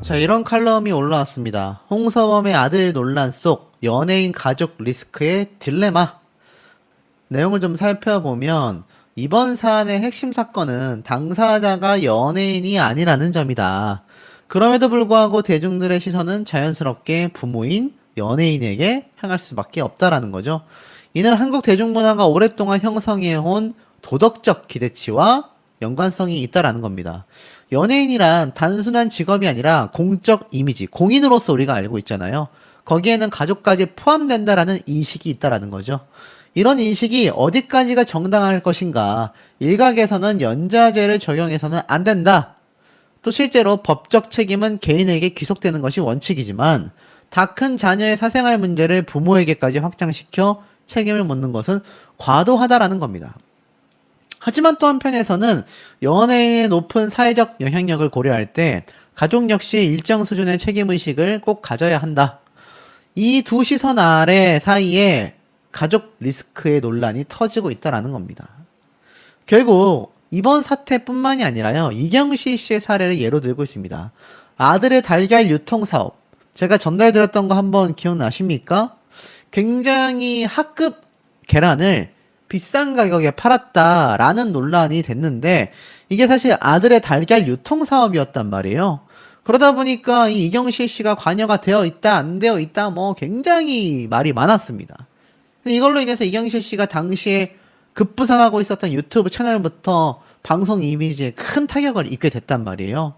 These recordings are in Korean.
자, 이런 칼럼이 올라왔습니다. 홍서범의 아들 논란 속 연예인 가족 리스크의 딜레마. 내용을 좀 살펴보면 이번 사안의 핵심 사건은 당사자가 연예인이 아니라는 점이다. 그럼에도 불구하고 대중들의 시선은 자연스럽게 부모인 연예인에게 향할 수밖에 없다라는 거죠. 이는 한국 대중문화가 오랫동안 형성해온 도덕적 기대치와 연관성이 있다라는 겁니다. 연예인이란 단순한 직업이 아니라 공적 이미지, 공인으로서 우리가 알고 있잖아요. 거기에는 가족까지 포함된다라는 인식이 있다라는 거죠. 이런 인식이 어디까지가 정당할 것인가? 일각에서는 연좌제를 적용해서는 안 된다. 또 실제로 법적 책임은 개인에게 귀속되는 것이 원칙이지만 다 큰 자녀의 사생활 문제를 부모에게까지 확장시켜 책임을 묻는 것은 과도하다라는 겁니다. 하지만 또 한편에서는 연예인의 높은 사회적 영향력을 고려할 때 가족 역시 일정 수준의 책임의식을 꼭 가져야 한다. 이 두 시선 아래 사이에 가족 리스크의 논란이 터지고 있다라는 겁니다. 결국 이번 사태뿐만이 아니라요. 이경시 씨의 사례를 예로 들고 있습니다. 아들의 달걀 유통 사업. 제가 전달드렸던 거 한번 기억나십니까? 굉장히 학급 계란을 비싼 가격에 팔았다라는 논란이 됐는데 이게 사실 아들의 달걀 유통 사업이었단 말이에요. 그러다 보니까 이 이경실 씨가 관여가 되어 있다, 안 되어 있다, 뭐 굉장히 말이 많았습니다. 근데 이걸로 인해서 이경실 씨가 당시에 급부상하고 있었던 유튜브 채널부터 방송 이미지에 큰 타격을 입게 됐단 말이에요.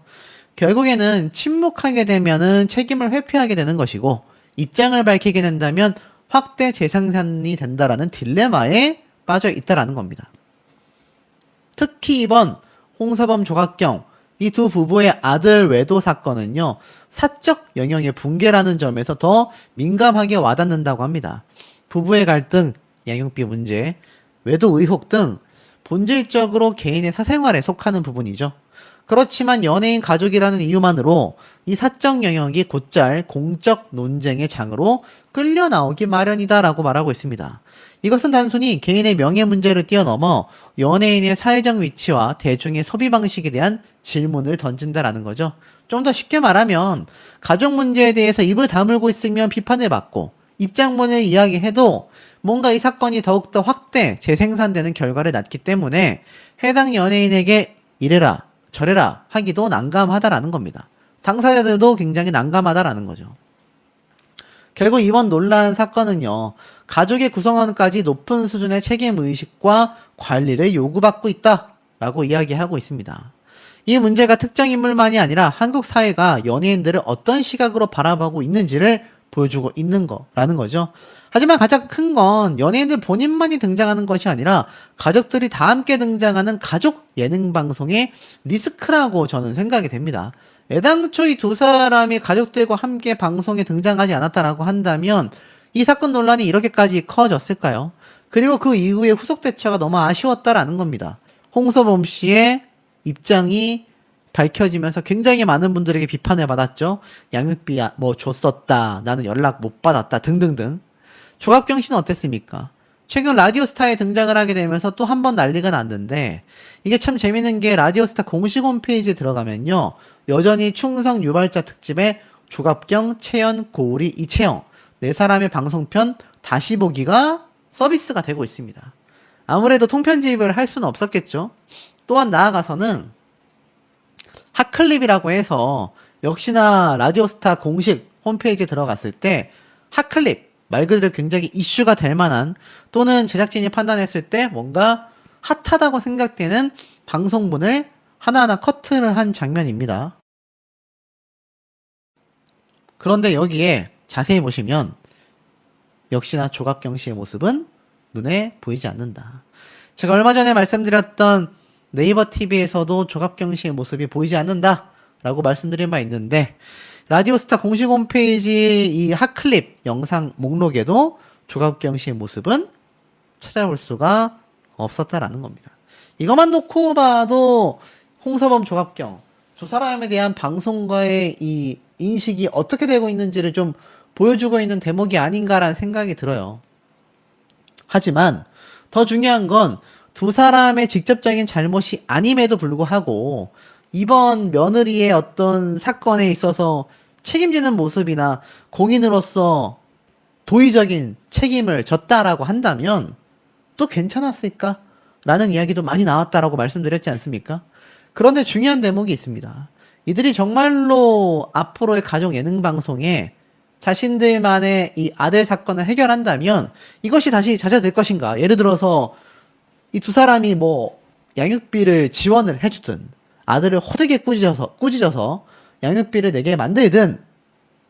결국에는 침묵하게 되면은 책임을 회피하게 되는 것이고 입장을 밝히게 된다면 확대 재생산이 된다라는 딜레마에 빠져 있다라는 겁니다. 특히 이번 홍서범 조각경 이 두 부부의 아들 외도 사건은요. 사적 영역의 붕괴라는 점에서 더 민감하게 와닿는다고 합니다. 부부의 갈등, 양육비 문제, 외도 의혹 등 본질적으로 개인의 사생활에 속하는 부분이죠. 그렇지만 연예인 가족이라는 이유만으로 이 사적 영역이 곧잘 공적 논쟁의 장으로 끌려 나오기 마련이다라고 말하고 있습니다. 이것은 단순히 개인의 명예 문제를 뛰어넘어 연예인의 사회적 위치와 대중의 소비 방식에 대한 질문을 던진다라는 거죠. 좀 더 쉽게 말하면 가족 문제에 대해서 입을 다물고 있으면 비판을 받고 입장문을 이야기해도 뭔가 이 사건이 더욱더 확대, 재생산되는 결과를 낳기 때문에 해당 연예인에게 이래라 저래라 하기도 난감하다라는 겁니다. 당사자들도 굉장히 난감하다라는 거죠. 결국 이번 논란 사건은요. 가족의 구성원까지 높은 수준의 책임의식과 관리를 요구받고 있다라고 이야기하고 있습니다. 이 문제가 특정 인물만이 아니라 한국 사회가 연예인들을 어떤 시각으로 바라보고 있는지를 보여주고 있는 거라는 거죠. 하지만 가장 큰 건 연예인들 본인만이 등장하는 것이 아니라 가족들이 다 함께 등장하는 가족 예능 방송의 리스크라고 저는 생각이 됩니다. 애당초 이 두 사람이 가족들과 함께 방송에 등장하지 않았다라고 한다면 이 사건 논란이 이렇게까지 커졌을까요? 그리고 그 이후의 후속 대처가 너무 아쉬웠다라는 겁니다. 홍서범 씨의 입장이 밝혀지면서 굉장히 많은 분들에게 비판을 받았죠. 양육비 뭐 줬었다, 나는 연락 못 받았다 등등등. 조갑경 씨는 어땠습니까? 최근 라디오스타에 등장을 하게 되면서 또 한 번 난리가 났는데 이게 참 재밌는 게 라디오스타 공식 홈페이지에 들어가면요. 여전히 충성 유발자 특집에 조갑경, 채연, 고우리, 이채영 네 사람의 방송편 다시 보기가 서비스가 되고 있습니다. 아무래도 통편집을 할 수는 없었겠죠. 또한 나아가서는 핫클립이라고 해서 역시나 라디오스타 공식 홈페이지에 들어갔을 때 핫클립 말 그대로 굉장히 이슈가 될 만한 또는 제작진이 판단했을 때 뭔가 핫하다고 생각되는 방송분을 하나하나 커트를 한 장면입니다. 그런데 여기에 자세히 보시면 역시나 조갑경 씨의 모습은 눈에 보이지 않는다. 제가 얼마 전에 말씀드렸던 네이버 TV에서도 조갑경 씨의 모습이 보이지 않는다 라고 말씀드린 바 있는데 라디오스타 공식 홈페이지 이 핫클립 영상 목록에도 조갑경 씨의 모습은 찾아볼 수가 없었다라는 겁니다. 이것만 놓고 봐도 홍서범 조갑경 두 사람에 대한 방송과의 이 인식이 어떻게 되고 있는지를 좀 보여주고 있는 대목이 아닌가라는 생각이 들어요. 하지만 더 중요한 건 두 사람의 직접적인 잘못이 아님에도 불구하고 이번 며느리의 어떤 사건에 있어서 책임지는 모습이나 공인으로서 도의적인 책임을 졌다라고 한다면 또 괜찮았을까? 라는 이야기도 많이 나왔다라고 말씀드렸지 않습니까? 그런데 중요한 대목이 있습니다. 이들이 정말로 앞으로의 가족 예능 방송에 자신들만의 이 아들 사건을 해결한다면 이것이 다시 자제될 것인가? 예를 들어서 이 두 사람이 뭐 양육비를 지원을 해주든 아들을 호되게 꾸짖어서 양육비를 내게 만들든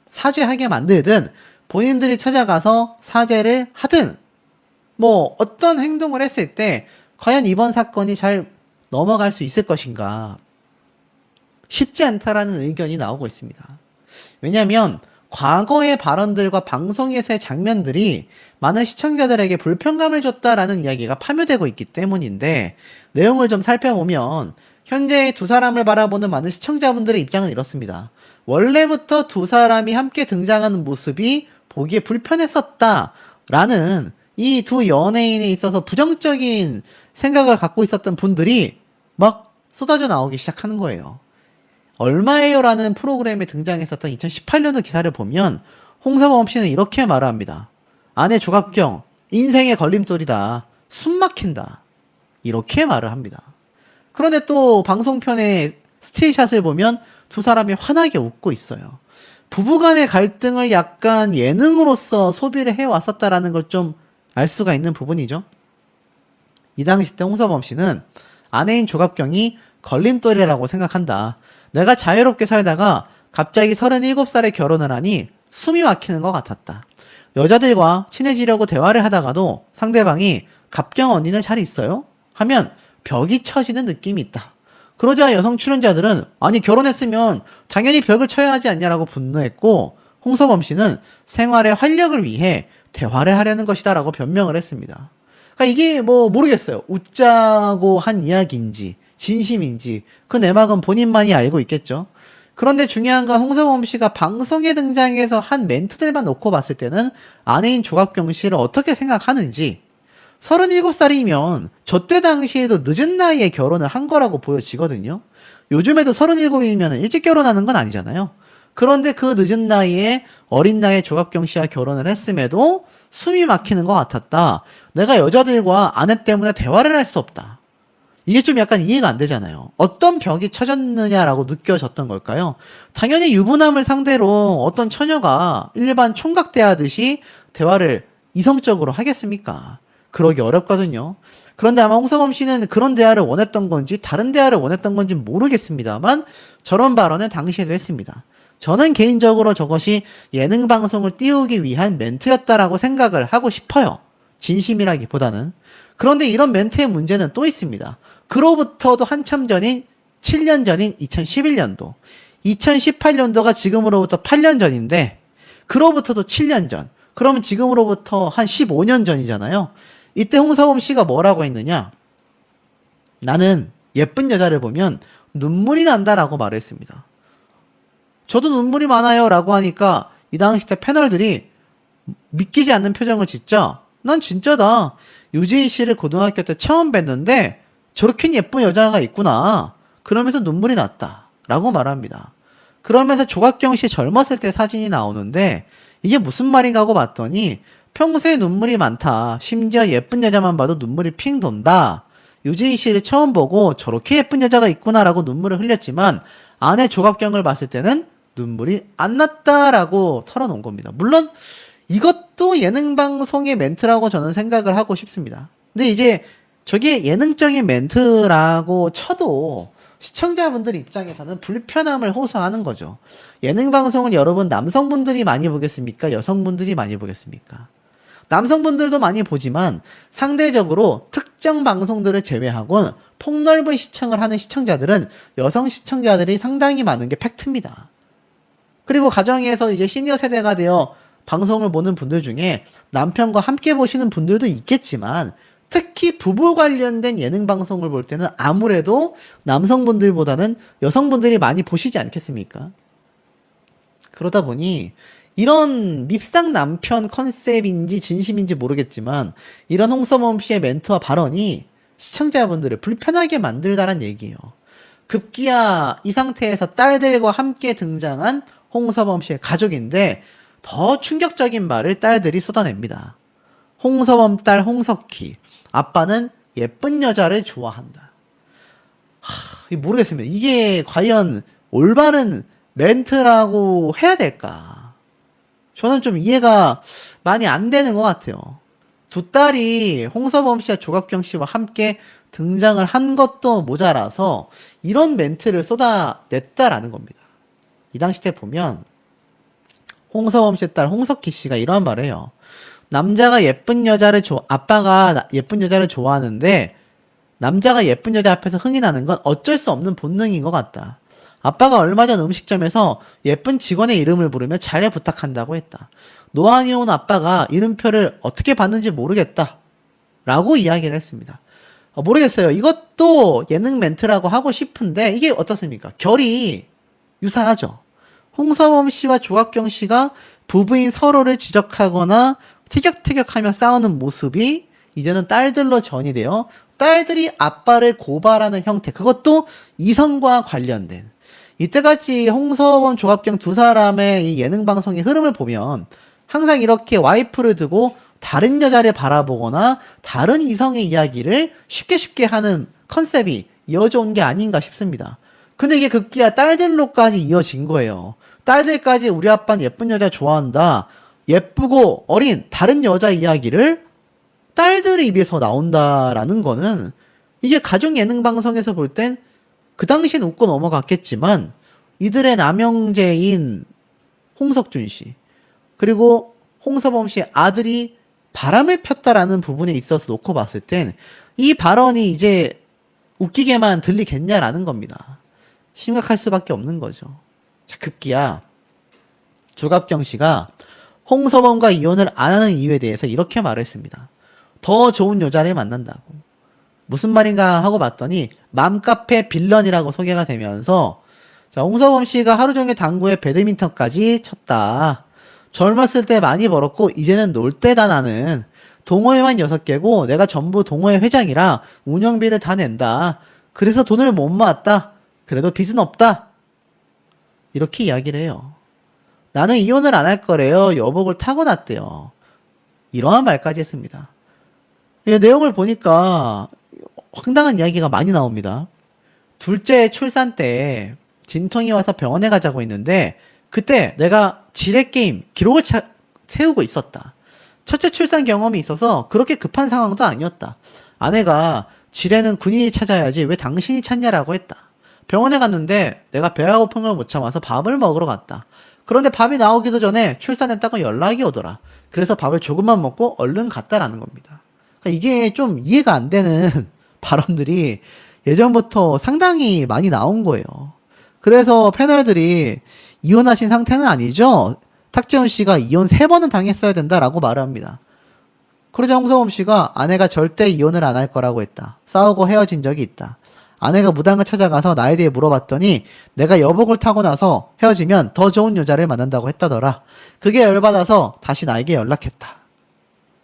사죄하게 만들든 본인들이 찾아가서 사죄를 하든 뭐 어떤 행동을 했을 때 과연 이번 사건이 잘 넘어갈 수 있을 것인가 쉽지 않다라는 의견이 나오고 있습니다. 왜냐하면 과거의 발언들과 방송에서의 장면들이 많은 시청자들에게 불편감을 줬다라는 이야기가 파묘되고 있기 때문인데 내용을 좀 살펴보면 현재 두 사람을 바라보는 많은 시청자분들의 입장은 이렇습니다. 원래부터 두 사람이 함께 등장하는 모습이 보기에 불편했었다라는 이 두 연예인에 있어서 부정적인 생각을 갖고 있었던 분들이 막 쏟아져 나오기 시작하는 거예요. 얼마예요라는 프로그램에 등장했었던 2018년도 기사를 보면 홍서범 씨는 이렇게 말을 합니다. 아내 조갑경 인생의 걸림돌이다. 숨 막힌다. 이렇게 말을 합니다. 그런데 또 방송편의 스틸샷을 보면 두 사람이 환하게 웃고 있어요. 부부간의 갈등을 약간 예능으로서 소비를 해왔었다라는 걸 좀 알 수가 있는 부분이죠. 이 당시 때 홍서범 씨는 아내인 조갑경이 걸림돌이라고 생각한다. 내가 자유롭게 살다가 갑자기 37살에 결혼을 하니 숨이 막히는 것 같았다. 여자들과 친해지려고 대화를 하다가도 상대방이 갑경 언니는 잘 있어요? 하면 벽이 쳐지는 느낌이 있다. 그러자 여성 출연자들은 아니 결혼했으면 당연히 벽을 쳐야 하지 않냐라고 분노했고 홍서범 씨는 생활의 활력을 위해 대화를 하려는 것이다 라고 변명을 했습니다. 그러니까 이게 뭐 모르겠어요. 웃자고 한 이야기인지 진심인지 그 내막은 본인만이 알고 있겠죠. 그런데 중요한 건 홍서범 씨가 방송에 등장해서 한 멘트들만 놓고 봤을 때는 아내인 조갑경 씨를 어떻게 생각하는지 37살이면 저 때 당시에도 늦은 나이에 결혼을 한 거라고 보여지거든요. 요즘에도 37이면 일찍 결혼하는 건 아니잖아요. 그런데 그 늦은 나이에 어린 나이에 조갑경 씨와 결혼을 했음에도 숨이 막히는 것 같았다. 내가 여자들과 아내 때문에 대화를 할 수 없다. 이게 좀 약간 이해가 안 되잖아요. 어떤 벽이 쳐졌느냐라고 느껴졌던 걸까요? 당연히 유부남을 상대로 어떤 처녀가 일반 총각 대하듯이 대화를 이성적으로 하겠습니까? 그러기 어렵거든요. 그런데 아마 홍서범 씨는 그런 대화를 원했던 건지 다른 대화를 원했던 건지 모르겠습니다만 저런 발언은 당시에도 했습니다. 저는 개인적으로 저것이 예능 방송을 띄우기 위한 멘트였다라고 생각을 하고 싶어요. 진심이라기보다는. 그런데 이런 멘트의 문제는 또 있습니다. 그로부터도 한참 전인 7년 전인 2011년도. 2018년도가 지금으로부터 8년 전인데 그로부터도 7년 전. 그러면 지금으로부터 한 15년 전이잖아요. 이때 홍서범 씨가 뭐라고 했느냐? 나는 예쁜 여자를 보면 눈물이 난다라고 말했습니다. 저도 눈물이 많아요 라고 하니까 이 당시 때 패널들이 믿기지 않는 표정을 짓자 난 진짜다. 유진 씨를 고등학교 때 처음 뵀는데 저렇게 예쁜 여자가 있구나. 그러면서 눈물이 났다 라고 말합니다. 그러면서 조각경 씨 젊었을 때 사진이 나오는데 이게 무슨 말인가 하고 봤더니 평소에 눈물이 많다. 심지어 예쁜 여자만 봐도 눈물이 핑 돈다. 유진 씨를 처음 보고 저렇게 예쁜 여자가 있구나라고 눈물을 흘렸지만 아내 조각경을 봤을 때는 눈물이 안 났다라고 털어놓은 겁니다. 물론 이것도 예능방송의 멘트라고 저는 생각을 하고 싶습니다. 근데 이제 저게 예능적인 멘트라고 쳐도 시청자분들 입장에서는 불편함을 호소하는 거죠. 예능방송을 여러분 남성분들이 많이 보겠습니까? 여성분들이 많이 보겠습니까? 남성분들도 많이 보지만 상대적으로 특정 방송들을 제외하고는 폭넓은 시청을 하는 시청자들은 여성 시청자들이 상당히 많은 게 팩트입니다. 그리고 가정에서 이제 시니어 세대가 되어 방송을 보는 분들 중에 남편과 함께 보시는 분들도 있겠지만 특히 부부 관련된 예능 방송을 볼 때는 아무래도 남성분들보다는 여성분들이 많이 보시지 않겠습니까? 그러다 보니 이런 밉상 남편 컨셉인지 진심인지 모르겠지만 이런 홍서범 씨의 멘트와 발언이 시청자분들을 불편하게 만들다란 얘기예요. 급기야 이 상태에서 딸들과 함께 등장한 홍서범 씨의 가족인데 더 충격적인 말을 딸들이 쏟아냅니다. 홍서범 딸 홍석희, 아빠는 예쁜 여자를 좋아한다. 모르겠습니다. 이게 과연 올바른 멘트라고 해야 될까? 저는 좀 이해가 많이 안 되는 것 같아요. 두 딸이 홍서범 씨와 조갑경 씨와 함께 등장을 한 것도 모자라서 이런 멘트를 쏟아냈다라는 겁니다. 이 당시 때 보면 홍서범 씨의 딸 홍석희 씨가 이런 말을 해요. 남자가 예쁜 여자를 아빠가 예쁜 여자를 좋아하는데 남자가 예쁜 여자 앞에서 흥이 나는 건 어쩔 수 없는 본능인 것 같다. 아빠가 얼마 전 음식점에서 예쁜 직원의 이름을 부르며 잘 부탁한다고 했다. 노안이 온 아빠가 이름표를 어떻게 받는지 모르겠다. 라고 이야기를 했습니다. 모르겠어요. 이것도 예능 멘트라고 하고 싶은데 이게 어떻습니까? 결이 유사하죠. 홍서범 씨와 조갑경 씨가 부부인 서로를 지적하거나 티격태격하며 싸우는 모습이 이제는 딸들로 전이되어 딸들이 아빠를 고발하는 형태, 그것도 이성과 관련된. 이때까지 홍서범, 조갑경 두 사람의 이 예능 방송의 흐름을 보면 항상 이렇게 와이프를 두고 다른 여자를 바라보거나 다른 이성의 이야기를 쉽게 하는 컨셉이 이어져 온 게 아닌가 싶습니다. 근데 이게 급기야 딸들로까지 이어진 거예요. 딸들까지 우리 아빠는 예쁜 여자 좋아한다. 예쁘고 어린 다른 여자 이야기를 딸들의 입에서 나온다라는 거는 이게 가족 예능 방송에서 볼 땐 그 당시엔 웃고 넘어갔겠지만 이들의 남형제인 홍석준 씨 그리고 홍서범 씨의 아들이 바람을 폈다라는 부분에 있어서 놓고 봤을 땐 이 발언이 이제 웃기게만 들리겠냐라는 겁니다. 심각할 수밖에 없는 거죠. 자, 급기야 조갑경 씨가 홍서범과 이혼을 안 하는 이유에 대해서 이렇게 말했습니다. 더 좋은 여자를 만난다고. 무슨 말인가 하고 봤더니 맘카페 빌런이라고 소개가 되면서 자, 홍서범 씨가 하루 종일 당구에 배드민턴까지 쳤다. 젊었을 때 많이 벌었고 이제는 놀 때다 나는. 동호회만 6개고 내가 전부 동호회 회장이라 운영비를 다 낸다. 그래서 돈을 못 모았다. 그래도 빚은 없다. 이렇게 이야기를 해요. 나는 이혼을 안 할 거래요. 여복을 타고났대요. 이러한 말까지 했습니다. 내용을 보니까 황당한 이야기가 많이 나옵니다. 둘째 출산 때 진통이 와서 병원에 가자고 했는데 그때 내가 지뢰게임 기록을 세우고 있었다. 첫째 출산 경험이 있어서 그렇게 급한 상황도 아니었다. 아내가 지뢰는 군인이 찾아야지 왜 당신이 찾냐라고 했다. 병원에 갔는데 내가 배가 고픈 걸 못 참아서 밥을 먹으러 갔다. 그런데 밥이 나오기도 전에 출산했다고 연락이 오더라. 그래서 밥을 조금만 먹고 얼른 갔다라는 겁니다. 그러니까 이게 좀 이해가 안 되는 발언들이 예전부터 상당히 많이 나온 거예요. 그래서 패널들이 이혼하신 상태는 아니죠? 탁재훈 씨가 이혼 3번은 당했어야 된다라고 말을 합니다. 그러자 홍서범 씨가 아내가 절대 이혼을 안 할 거라고 했다. 싸우고 헤어진 적이 있다. 아내가 무당을 찾아가서 나에 대해 물어봤더니 내가 여복을 타고 나서 헤어지면 더 좋은 여자를 만난다고 했다더라. 그게 열받아서 다시 나에게 연락했다.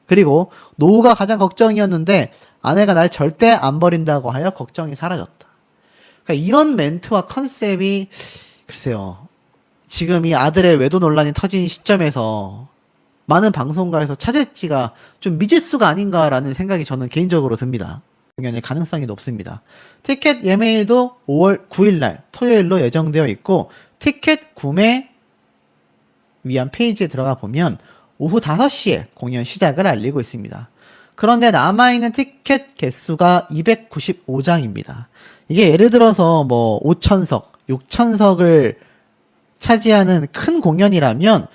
그리고 노후가 가장 걱정이었는데 아내가 날 절대 안 버린다고 하여 걱정이 사라졌다. 그러니까 이런 멘트와 컨셉이 글쎄요. 지금 이 아들의 외도 논란이 터진 시점에서 많은 방송가에서 찾을지가 좀 미지수가 아닌가라는 생각이 저는 개인적으로 듭니다. 공연의 가능성이 높습니다. 티켓 예매일도 5월 9일 토요일로 예정되어 있고 티켓 구매 위한 페이지에 들어가 보면 오후 5시에 공연 시작을 알리고 있습니다. 그런데 남아있는 티켓 개수가 295장입니다. 이게 예를 들어서 뭐 5천석, 6천석을 차지하는 큰 공연이라면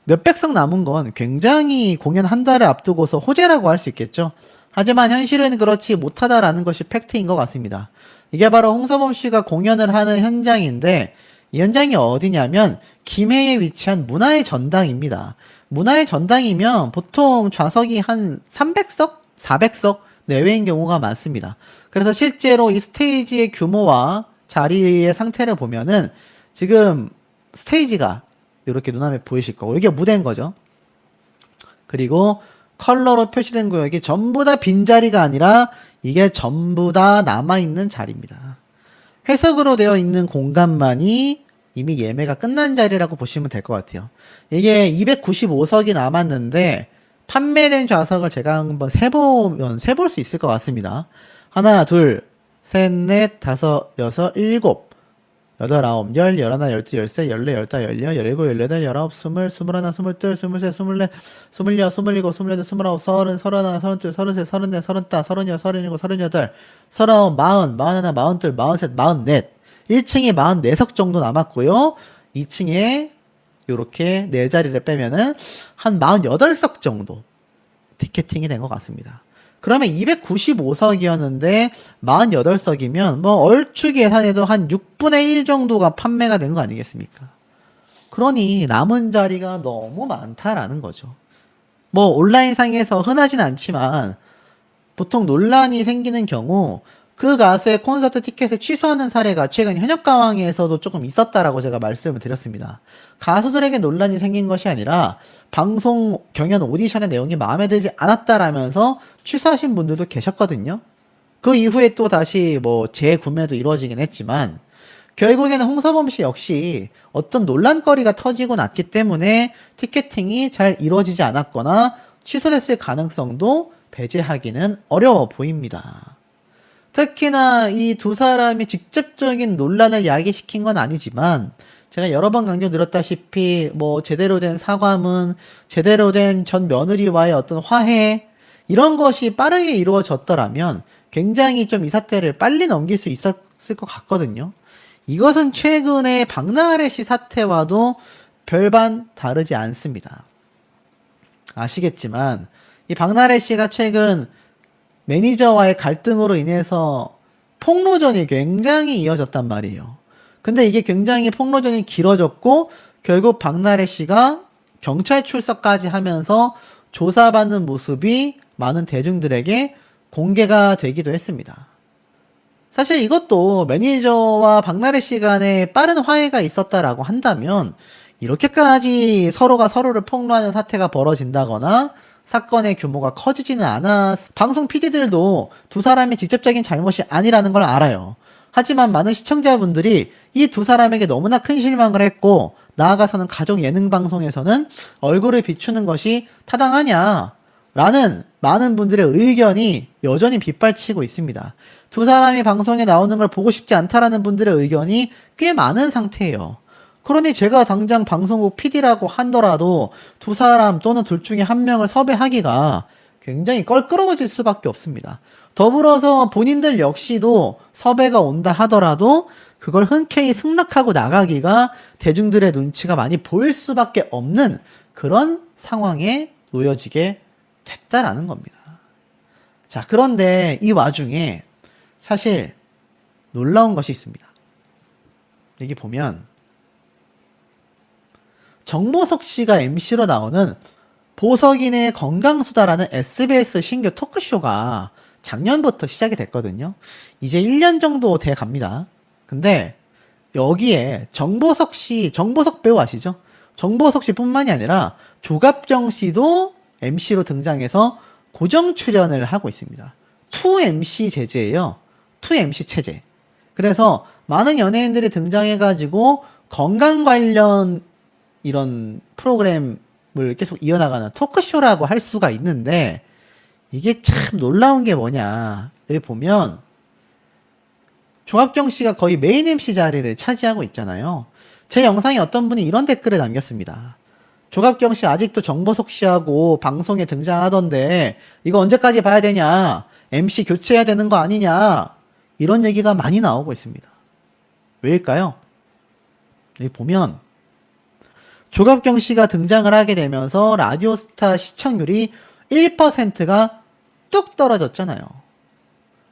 몇백석 남은 건 굉장히 공연 한 달을 앞두고서 호재라고 할 수 있겠죠. 하지만 현실은 그렇지 못하다라는 것이 팩트인 것 같습니다. 이게 바로 홍서범 씨가 공연을 하는 현장인데 이 현장이 어디냐면 김해에 위치한 문화의 전당입니다. 문화의 전당이면 보통 좌석이 한 300석? 400석 내외인 경우가 많습니다. 그래서 실제로 이 스테이지의 규모와 자리의 상태를 보면은 지금 스테이지가 이렇게 눈앞에 보이실 거고 이게 무대인 거죠. 그리고 컬러로 표시된 구역이 전부 다 빈자리가 아니라 이게 전부 다 남아있는 자리입니다. 회석으로 되어 있는 공간만이 이미 예매가 끝난 자리라고 보시면 될 것 같아요. 이게 295석이 남았는데 판매된 좌석을 제가 한번 세볼 수 있을 것 같습니다. 하나, 둘, 셋, 넷, 다섯, 여섯, 일곱, 여덟, 아홉, 열, 열하나, 열둘, 열셋, 열네, 열다, 열여, 열일곱, 열여덟, 열아홉, 스물, 스물하나, 스물둘, 스물셋, 스물넷, 스물여, 스물일곱, 스물여덟, 스물아홉, 서른, 서른하나, 서른둘, 서른셋, 서른넷, 서른다, 서른여, 서른일곱, 서른여덟, 서른아홉, 마흔, 마흔하나, 마흔둘, 마흔셋, 마흔넷. 1층에 44석 정도 남았고요. 2층에 요렇게 4자리를 빼면은 한 48석 정도 티켓팅이 된 것 같습니다. 그러면 295석이었는데 48석이면 뭐 얼추 계산해도 한 6분의 1 정도가 판매가 된 거 아니겠습니까? 그러니 남은 자리가 너무 많다라는 거죠. 뭐 온라인상에서 흔하진 않지만 보통 논란이 생기는 경우 그 가수의 콘서트 티켓을 취소하는 사례가 최근 현역가왕에서도 조금 있었다라고 제가 말씀을 드렸습니다. 가수들에게 논란이 생긴 것이 아니라 방송 경연 오디션의 내용이 마음에 들지 않았다라면서 취소하신 분들도 계셨거든요. 그 이후에 또 다시 뭐 재구매도 이루어지긴 했지만 결국에는 홍서범 씨 역시 어떤 논란거리가 터지고 났기 때문에 티켓팅이 잘 이루어지지 않았거나 취소됐을 가능성도 배제하기는 어려워 보입니다. 특히나 이 두 사람이 직접적인 논란을 야기시킨 건 아니지만 제가 여러 번 강조드렸다시피 뭐 제대로 된 사과문, 제대로 된 전 며느리와의 어떤 화해 이런 것이 빠르게 이루어졌더라면 굉장히 좀 이 사태를 빨리 넘길 수 있었을 것 같거든요. 이것은 최근의 박나래 씨 사태와도 별반 다르지 않습니다. 아시겠지만 이 박나래 씨가 최근 매니저와의 갈등으로 인해서 폭로전이 굉장히 이어졌단 말이에요. 근데 이게 굉장히 폭로전이 길어졌고 결국 박나래 씨가 경찰 출석까지 하면서 조사받는 모습이 많은 대중들에게 공개가 되기도 했습니다. 사실 이것도 매니저와 박나래 씨 간에 빠른 화해가 있었다라고 한다면 이렇게까지 서로가 서로를 폭로하는 사태가 벌어진다거나 사건의 규모가 커지지는 않았. 방송 PD들도 두 사람의 직접적인 잘못이 아니라는 걸 알아요. 하지만 많은 시청자분들이 이 두 사람에게 너무나 큰 실망을 했고 나아가서는 가족 예능 방송에서는 얼굴을 비추는 것이 타당하냐 라는 많은 분들의 의견이 여전히 빗발치고 있습니다. 두 사람이 방송에 나오는 걸 보고 싶지 않다라는 분들의 의견이 꽤 많은 상태예요. 그러니 제가 당장 방송국 PD라고 하더라도 두 사람 또는 둘 중에 한 명을 섭외하기가 굉장히 껄끄러워질 수밖에 없습니다. 더불어서 본인들 역시도 섭외가 온다 하더라도 그걸 흔쾌히 승낙하고 나가기가 대중들의 눈치가 많이 보일 수밖에 없는 그런 상황에 놓여지게 됐다라는 겁니다. 자, 그런데 이 와중에 사실 놀라운 것이 있습니다. 여기 보면 정보석 씨가 MC로 나오는 보석인의 건강수다라는 SBS 신규 토크쇼가 작년부터 시작이 됐거든요. 이제 1년 정도 돼 갑니다. 근데 여기에 정보석 배우 아시죠? 정보석 씨 뿐만이 아니라 조갑정 씨도 MC로 등장해서 고정 출연을 하고 있습니다. 2MC 제재예요. 2MC 체제. 그래서 많은 연예인들이 등장해가지고 건강 관련 이런 프로그램을 계속 이어나가는 토크쇼라고 할 수가 있는데 이게 참 놀라운 게 뭐냐. 여기 보면 조합경 씨가 거의 메인 MC 자리를 차지하고 있잖아요. 제 영상에 어떤 분이 이런 댓글을 남겼습니다. 조갑경 씨 아직도 정보석 씨하고 방송에 등장하던데 이거 언제까지 봐야 되냐. MC 교체해야 되는 거 아니냐. 이런 얘기가 많이 나오고 있습니다. 왜일까요? 여기 보면 조갑경 씨가 등장을 하게 되면서 라디오스타 시청률이 1%가 뚝 떨어졌잖아요.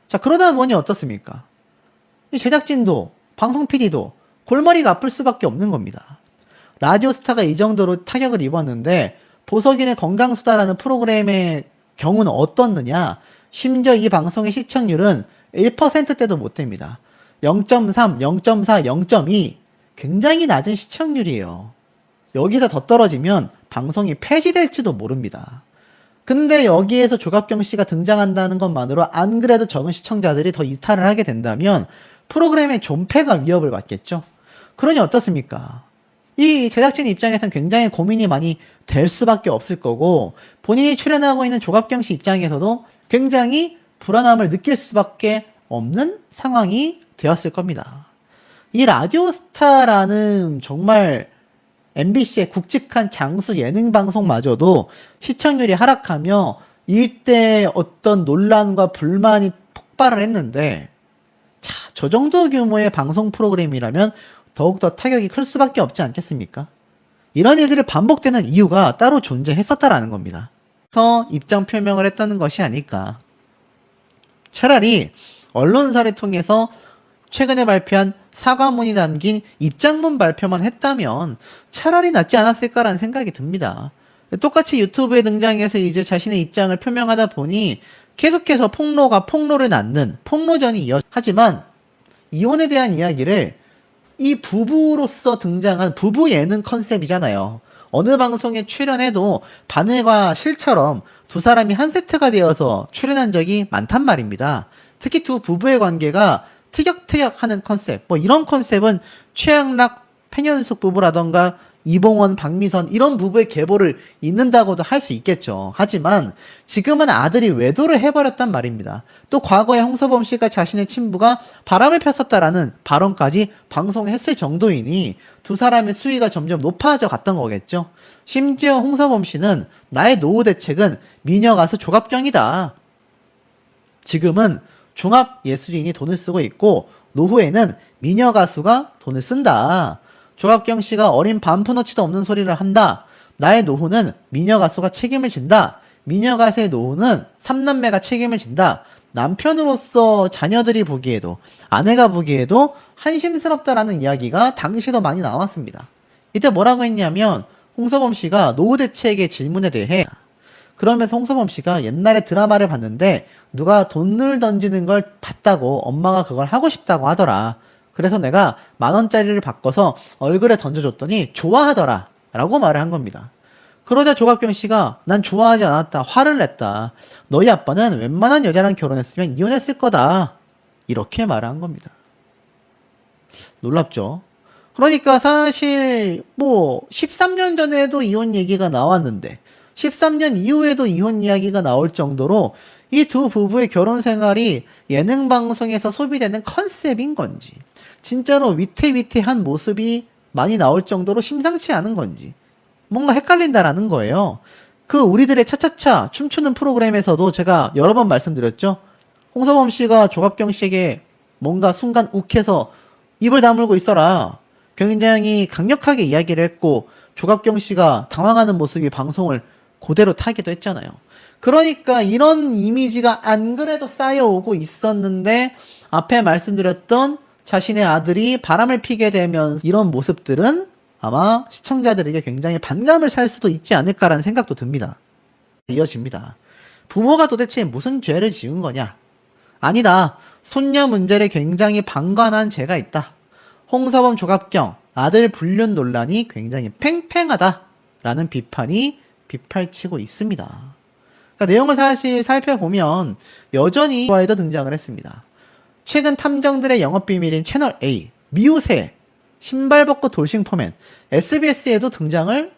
자, 그러다 보니 어떻습니까? 제작진도 방송 PD도 골머리가 아플 수밖에 없는 겁니다. 라디오스타가 이 정도로 타격을 입었는데 보석인의 건강수다라는 프로그램의 경우는 어떻느냐? 심지어 이 방송의 시청률은 1%대도 못 됩니다. 0.3, 0.4, 0.2 굉장히 낮은 시청률이에요. 여기서 더 떨어지면 방송이 폐지될지도 모릅니다. 근데 여기에서 조갑경 씨가 등장한다는 것만으로 안 그래도 적은 시청자들이 더 이탈을 하게 된다면 프로그램의 존폐가 위협을 받겠죠. 그러니 어떻습니까? 이 제작진 입장에선 굉장히 고민이 많이 될 수밖에 없을 거고, 본인이 출연하고 있는 조갑경 씨 입장에서도 굉장히 불안함을 느낄 수밖에 없는 상황이 되었을 겁니다. 이 라디오스타라는 정말 MBC의 굵직한 장수 예능 방송마저도 시청률이 하락하며 일대 어떤 논란과 불만이 폭발을 했는데, 자, 저 정도 규모의 방송 프로그램이라면 더욱더 타격이 클 수밖에 없지 않겠습니까? 이런 일들이 반복되는 이유가 따로 존재했었다라는 겁니다. 그래서 입장 표명을 했다는 것이 아닐까. 차라리 언론사를 통해서 최근에 발표한 사과문이 담긴 입장문 발표만 했다면 차라리 낫지 않았을까라는 생각이 듭니다. 똑같이 유튜브에 등장해서 이제 자신의 입장을 표명하다 보니 계속해서 폭로가 폭로를 낳는 폭로전이 하지만 이혼에 대한 이야기를 이 부부로서 등장한 부부 예능 컨셉이잖아요. 어느 방송에 출연해도 바늘과 실처럼 두 사람이 한 세트가 되어서 출연한 적이 많단 말입니다. 특히 두 부부의 관계가 티격태격하는 컨셉, 뭐 이런 컨셉은 최양락, pen현숙 부부라던가 이봉원, 박미선 이런 부부의 계보를 잇는다고도 할 수 있겠죠. 하지만 지금은 아들이 외도를 해버렸단 말입니다. 또 과거에 홍서범 씨가 자신의 친부가 바람을 폈었다라는 발언까지 방송했을 정도이니 두 사람의 수위가 점점 높아져 갔던 거겠죠. 심지어 홍서범 씨는 나의 노후 대책은 미녀 가수 조갑경이다. 지금은 종합 예술인이 돈을 쓰고 있고 노후에는 미녀 가수가 돈을 쓴다. 조갑경 씨가 어린 반푼어치도 없는 소리를 한다. 나의 노후는 미녀 가수가 책임을 진다. 미녀 가수의 노후는 3남매가 책임을 진다. 남편으로서 자녀들이 보기에도 아내가 보기에도 한심스럽다라는 이야기가 당시도 많이 나왔습니다. 이때 뭐라고 했냐면 홍서범 씨가 노후 대책의 질문에 대해 그러면서 홍서범 씨가 옛날에 드라마를 봤는데 누가 돈을 던지는 걸 봤다고 엄마가 그걸 하고 싶다고 하더라. 그래서 내가 10,000원짜리를 바꿔서 얼굴에 던져줬더니 좋아하더라 라고 말을 한 겁니다. 그러자 조갑경 씨가 난 좋아하지 않았다. 화를 냈다. 너희 아빠는 웬만한 여자랑 결혼했으면 이혼했을 거다. 이렇게 말을 한 겁니다. 놀랍죠? 그러니까 사실 뭐 13년 전에도 이혼 얘기가 나왔는데 13년 이후에도 이혼 이야기가 나올 정도로 이 두 부부의 결혼 생활이 예능 방송에서 소비되는 컨셉인 건지 진짜로 위태위태한 모습이 많이 나올 정도로 심상치 않은 건지 뭔가 헷갈린다라는 거예요. 그 우리들의 차차차 춤추는 프로그램에서도 제가 여러 번 말씀드렸죠. 홍서범 씨가 조갑경 씨에게 뭔가 순간 욱해서 입을 다물고 있어라. 굉장히 강력하게 이야기를 했고 조갑경 씨가 당황하는 모습이 방송을 그대로 타기도 했잖아요. 그러니까 이런 이미지가 안 그래도 쌓여오고 있었는데 앞에 말씀드렸던 자신의 아들이 바람을 피게 되면 이런 모습들은 아마 시청자들에게 굉장히 반감을 살 수도 있지 않을까라는 생각도 듭니다. 이어집니다. 부모가 도대체 무슨 죄를 지은 거냐? 아니다. 손녀 문제를 굉장히 방관한 죄가 있다. 홍서범 조갑경 아들 불륜 논란이 굉장히 팽팽하다라는 비판이 빗발치고 있습니다. 그러니까 내용을 사실 살펴보면 여전히 와에도 등장을 했습니다. 최근 탐정들의 영업비밀인 채널 A, 미우새, 신발 벗고 돌싱 포맨, SBS에도 등장을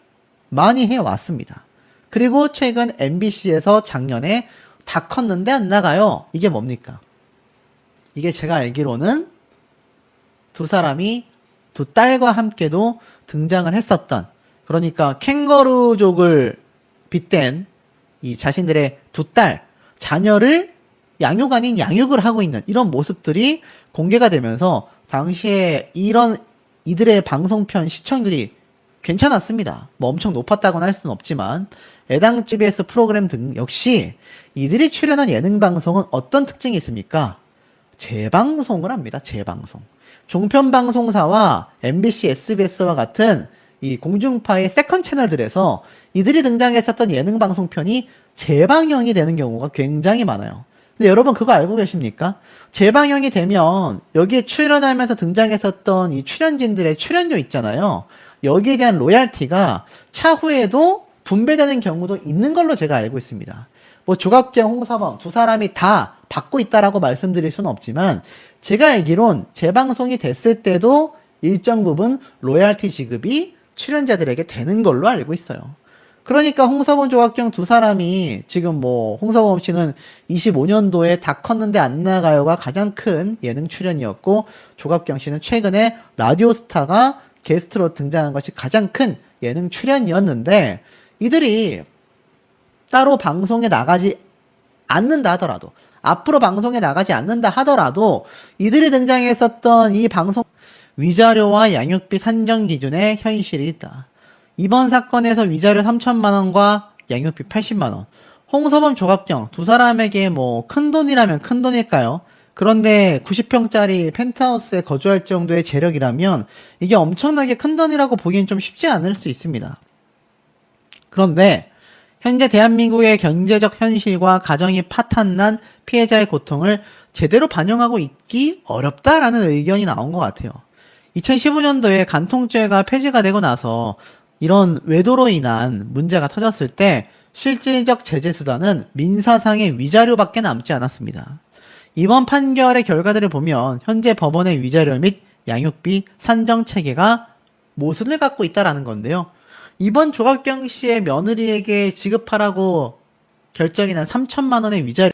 많이 해왔습니다. 그리고 최근 MBC에서 작년에 다 컸는데 안 나가요. 이게 뭡니까? 이게 제가 알기로는 두 사람이 두 딸과 함께도 등장을 했었던 그러니까 캥거루족을 빗댄 이 자신들의 두 딸, 자녀를 양육 아닌 양육을 하고 있는 이런 모습들이 공개가 되면서 당시에 이들의 방송편 시청률이 괜찮았습니다. 뭐 엄청 높았다고는 할 수는 없지만 애당 GBS 프로그램 등 역시 이들이 출연한 예능 방송은 어떤 특징이 있습니까? 재방송을 합니다. 재방송. 종편 방송사와 MBC, SBS와 같은 이 공중파의 세컨 채널들에서 이들이 등장했었던 예능 방송편이 재방영이 되는 경우가 굉장히 많아요. 근데 여러분 그거 알고 계십니까? 재방영이 되면 여기에 출연하면서 등장했었던 이 출연진들의 출연료 있잖아요. 여기에 대한 로얄티가 차후에도 분배되는 경우도 있는 걸로 제가 알고 있습니다. 뭐 조갑경, 홍서범 두 사람이 다 받고 있다라고 말씀드릴 수는 없지만 제가 알기론 재방송이 됐을 때도 일정 부분 로얄티 지급이 출연자들에게 되는 걸로 알고 있어요. 그러니까 홍서범, 조갑경 두 사람이 지금 뭐 홍서범 씨는 25년도에 다 컸는데 안 나가요가 가장 큰 예능 출연이었고 조갑경 씨는 최근에 라디오스타가 게스트로 등장한 것이 가장 큰 예능 출연이었는데 이들이 따로 방송에 나가지 않는다 하더라도 앞으로 방송에 나가지 않는다 하더라도 이들이 등장했었던 이 방송 위자료와 양육비 산정 기준에 현실이 있다. 이번 사건에서 위자료 3천만 원과 양육비 80만 원. 홍서범, 조갑경 두 사람에게 뭐 큰돈이라면 큰돈일까요? 그런데 90평짜리 펜트하우스에 거주할 정도의 재력이라면 이게 엄청나게 큰돈이라고 보기엔 좀 쉽지 않을 수 있습니다. 그런데 현재 대한민국의 경제적 현실과 가정이 파탄난 피해자의 고통을 제대로 반영하고 있기 어렵다라는 의견이 나온 것 같아요. 2015년도에 간통죄가 폐지가 되고 나서 이런 외도로 인한 문제가 터졌을 때 실질적 제재 수단은 민사상의 위자료밖에 남지 않았습니다. 이번 판결의 결과들을 보면 현재 법원의 위자료 및 양육비 산정 체계가 모순을 갖고 있다라는 건데요. 이번 조갑경 씨의 며느리에게 지급하라고 결정이 난 3천만 원의 위자료